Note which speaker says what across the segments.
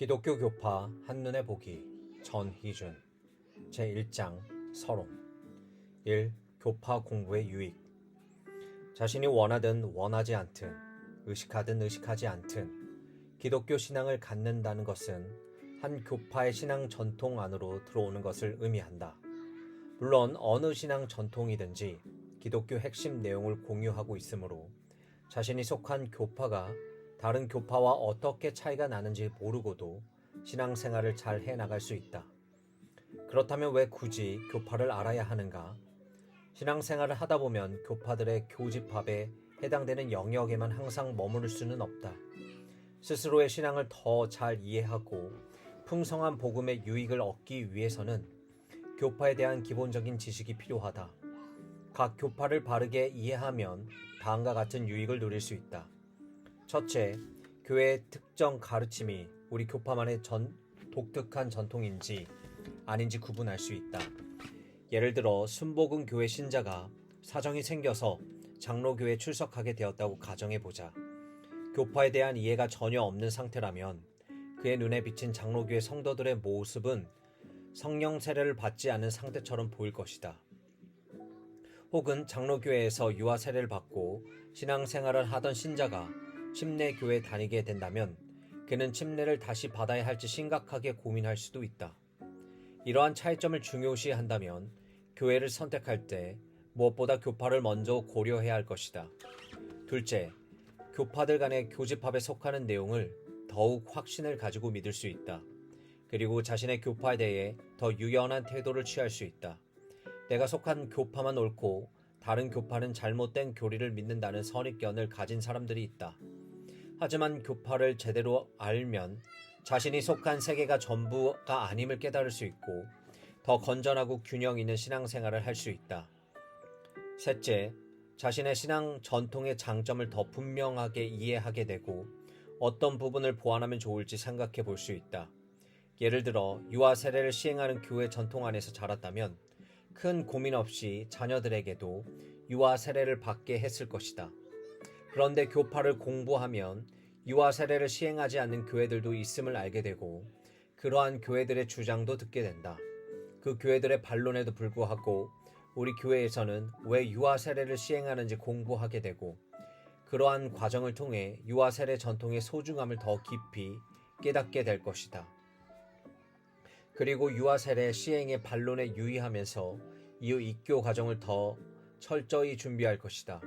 Speaker 1: 기독교 교파 한눈에 보기 전희준 제1장 서론 1. 교파 공부의 유익. 자신이 원하든 원하지 않든 의식하든 의식하지 않든 기독교 신앙을 갖는다는 것은 한 교파의 신앙 전통 안으로 들어오는 것을 의미한다. 물론 어느 신앙 전통이든지 기독교 핵심 내용을 공유하고 있으므로 자신이 속한 교파가 다른 교파와 어떻게 차이가 나는지 모르고도 신앙생활을 잘 해나갈 수 있다. 그렇다면 왜 굳이 교파를 알아야 하는가? 신앙생활을 하다 보면 교파들의 교집합에 해당되는 영역에만 항상 머무를 수는 없다. 스스로의 신앙을 더 잘 이해하고 풍성한 복음의 유익을 얻기 위해서는 교파에 대한 기본적인 지식이 필요하다. 각 교파를 바르게 이해하면 다음과 같은 유익을 누릴 수 있다. 첫째, 교회의 특정 가르침이 우리 교파만의 독특한 전통인지 아닌지 구분할 수 있다. 예를 들어 순복음 교회 신자가 사정이 생겨서 장로교회에 출석하게 되었다고 가정해보자. 교파에 대한 이해가 전혀 없는 상태라면 그의 눈에 비친 장로교회 성도들의 모습은 성령 세례를 받지 않은 상태처럼 보일 것이다. 혹은 장로교회에서 유아 세례를 받고 신앙생활을 하던 신자가 침례교회에 다니게 된다면 그는 침례를 다시 받아야 할지 심각하게 고민할 수도 있다. 이러한 차이점을 중요시한다면 교회를 선택할 때 무엇보다 교파를 먼저 고려해야 할 것이다. 둘째, 교파들 간의 교집합에 속하는 내용을 더욱 확신을 가지고 믿을 수 있다. 그리고 자신의 교파에 대해 더 유연한 태도를 취할 수 있다. 내가 속한 교파만 옳고 다른 교파는 잘못된 교리를 믿는다는 선입견을 가진 사람들이 있다. 하지만 교파를 제대로 알면 자신이 속한 세계가 전부가 아님을 깨달을 수 있고 더 건전하고 균형 있는 신앙생활을 할 수 있다. 셋째, 자신의 신앙 전통의 장점을 더 분명하게 이해하게 되고 어떤 부분을 보완하면 좋을지 생각해 볼 수 있다. 예를 들어 유아 세례를 시행하는 교회 전통 안에서 자랐다면 큰 고민 없이 자녀들에게도 유아 세례를 받게 했을 것이다. 그런데 교파를 공부하면 유아 세례를 시행하지 않는 교회들도 있음을 알게 되고 그러한 교회들의 주장도 듣게 된다. 그 교회들의 반론에도 불구하고 우리 교회에서는 왜 유아 세례를 시행하는지 공부하게 되고 그러한 과정을 통해 유아 세례 전통의 소중함을 더 깊이 깨닫게 될 것이다. 그리고 유아 세례 시행의 반론에 유의하면서 이후 입교 과정을 더 철저히 준비할 것이다.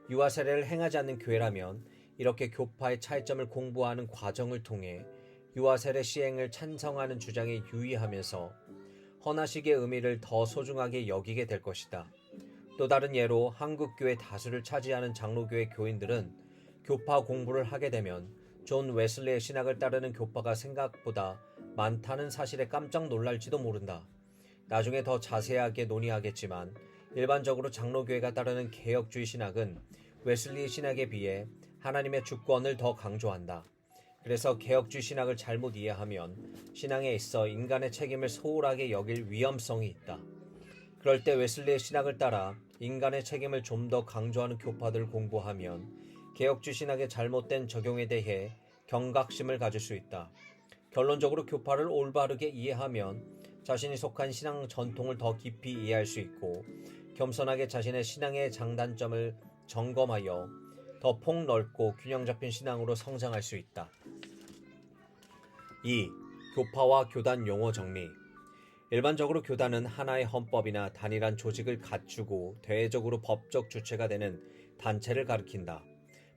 Speaker 1: 유아 세례를 행하지 않는 교회라면 이렇게 교파의 차이점을 공부하는 과정을 통해 유아 세례 시행을 찬성하는 주장에 유의하면서 헌화식의 의미를 더 소중하게 여기게 될 것이다. 또 다른 예로 한국교회 다수를 차지하는 장로교회 교인들은 교파 공부를 하게 되면 존 웨슬리의 신학을 따르는 교파가 생각보다 많다는 사실에 깜짝 놀랄지도 모른다. 나중에 더 자세하게 논의하겠지만 일반적으로 장로교회가 따르는 개혁주의 신학은 웨슬리 신학에 비해 하나님의 주권을 더 강조한다. 그래서 개혁주의 신학을 잘못 이해하면 신앙에 있어 인간의 책임을 소홀하게 여길 위험성이 있다. 그럴 때 웨슬리의 신학을 따라 인간의 책임을 좀 더 강조하는 교파들을 공부하면 개혁주의 신학의 잘못된 적용에 대해 경각심을 가질 수 있다. 결론적으로 교파를 올바르게 이해하면 자신이 속한 신앙 전통을 더 깊이 이해할 수 있고 겸손하게 자신의 신앙의 장단점을 점검하여 더 폭넓고 균형 잡힌 신앙으로 성장할 수 있다. 2. 교파와 교단 용어 정리. 일반적으로 교단은 하나의 헌법이나 단일한 조직을 갖추고 대외적으로 법적 주체가 되는 단체를 가리킨다.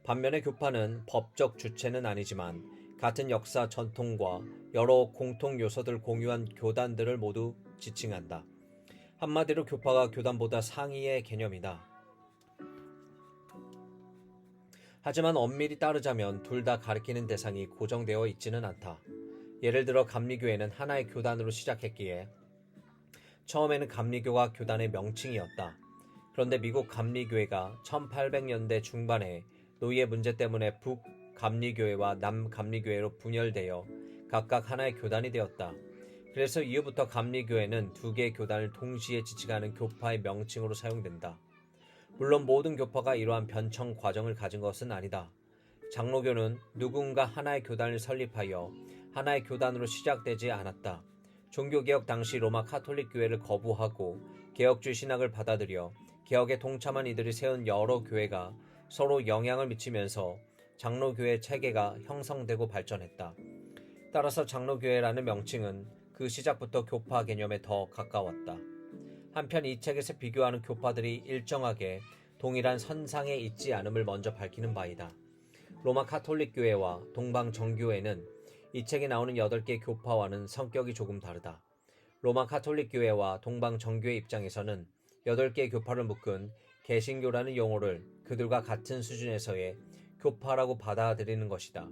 Speaker 1: 반면에 교파는 법적 주체는 아니지만 같은 역사 전통과 여러 공통 요소들 공유한 교단들을 모두 지칭한다. 한마디로 교파가 교단보다 상위의 개념이다. 하지만 엄밀히 따르자면 둘 다 가리키는 대상이 고정되어 있지는 않다. 예를 들어 감리교회는 하나의 교단으로 시작했기에 처음에는 감리교가 교단의 명칭이었다. 그런데 미국 감리교회가 1800년대 중반에 노예 문제 때문에 북감리교회와 남감리교회로 분열되어 각각 하나의 교단이 되었다. 그래서 이후부터 감리교회는 두 개의 교단을 동시에 지칭하는 교파의 명칭으로 사용된다. 물론 모든 교파가 이러한 변청 과정을 가진 것은 아니다. 장로교는 누군가 하나의 교단을 설립하여 하나의 교단으로 시작되지 않았다. 종교개혁 당시 로마 카톨릭 교회를 거부하고 개혁주의 신학을 받아들여 개혁에 동참한 이들이 세운 여러 교회가 서로 영향을 미치면서 장로교회 체계가 형성되고 발전했다. 따라서 장로교회라는 명칭은 그 시작부터 교파 개념에 더 가까웠다. 한편 이 책에서 비교하는 교파들이 일정하게 동일한 선상에 있지 않음을 먼저 밝히는 바이다. 로마 카톨릭 교회와 동방 정교회는 이 책에 나오는 8개의 교파와는 성격이 조금 다르다. 로마 카톨릭 교회와 동방 정교회 입장에서는 8개의 교파를 묶은 개신교라는 용어를 그들과 같은 수준에서의 교파라고 받아들이는 것이다.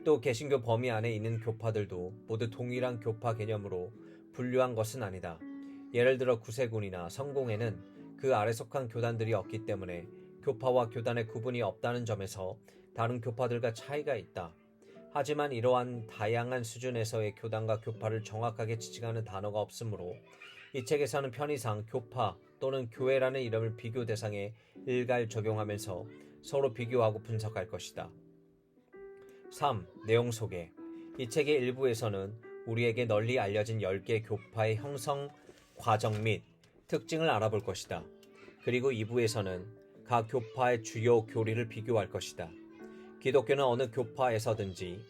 Speaker 1: 또 개신교 범위 안에 있는 교파들도 모두 동일한 교파 개념으로 분류한 것은 아니다. 예를 들어 구세군이나 성공회는 그 아래 속한 교단들이 없기 때문에 교파와 교단의 구분이 없다는 점에서 다른 교파들과 차이가 있다. 하지만 이러한 다양한 수준에서의 교단과 교파를 정확하게 지칭하는 단어가 없으므로 이 책에서는 편의상 교파 또는 교회라는 이름을 비교 대상에 일괄 적용하면서 서로 비교하고 분석할 것이다. 3. 내용 소개. 이 책의 일부에서는 우리에게 널리 알려진 10개의 교파의 형성 과정 및 특징을 알아볼 것이다. 그리고 2부에서는 각 교파의 주요 교리를 비교할 것이다. 기독교는 어느 교파에서든지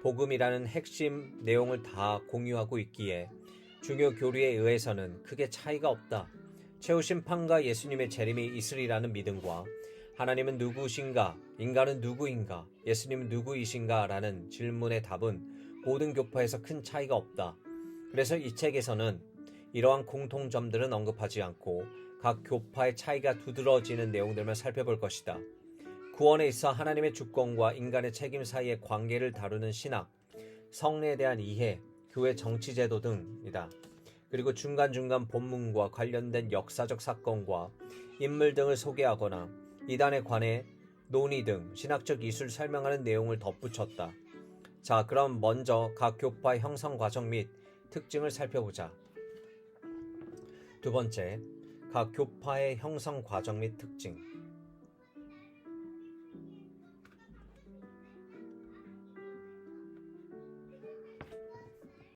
Speaker 1: 복음이라는 핵심 내용을 다 공유하고 있기에 중요 교리에 의해서는 크게 차이가 없다. 최후 심판과 예수님의 재림이 있으리라는 믿음과 하나님은 누구신가, 인간은 누구인가, 예수님은 누구이신가 라는 질문의 답은 모든 교파에서 큰 차이가 없다. 그래서 이 책에서는 이러한 공통점들은 언급하지 않고 각 교파의 차이가 두드러지는 내용들만 살펴볼 것이다. 구원에 있어 하나님의 주권과 인간의 책임 사이의 관계를 다루는 신학, 성례에 대한 이해, 교회 정치제도 등이다. 그리고 중간중간 본문과 관련된 역사적 사건과 인물 등을 소개하거나 이단에 관해 논의 등 신학적 이수를 설명하는 내용을 덧붙였다. 자, 그럼 먼저 각 교파의 형성 과정 및 특징을 살펴보자. 두 번째, 각 교파의 형성 과정 및 특징.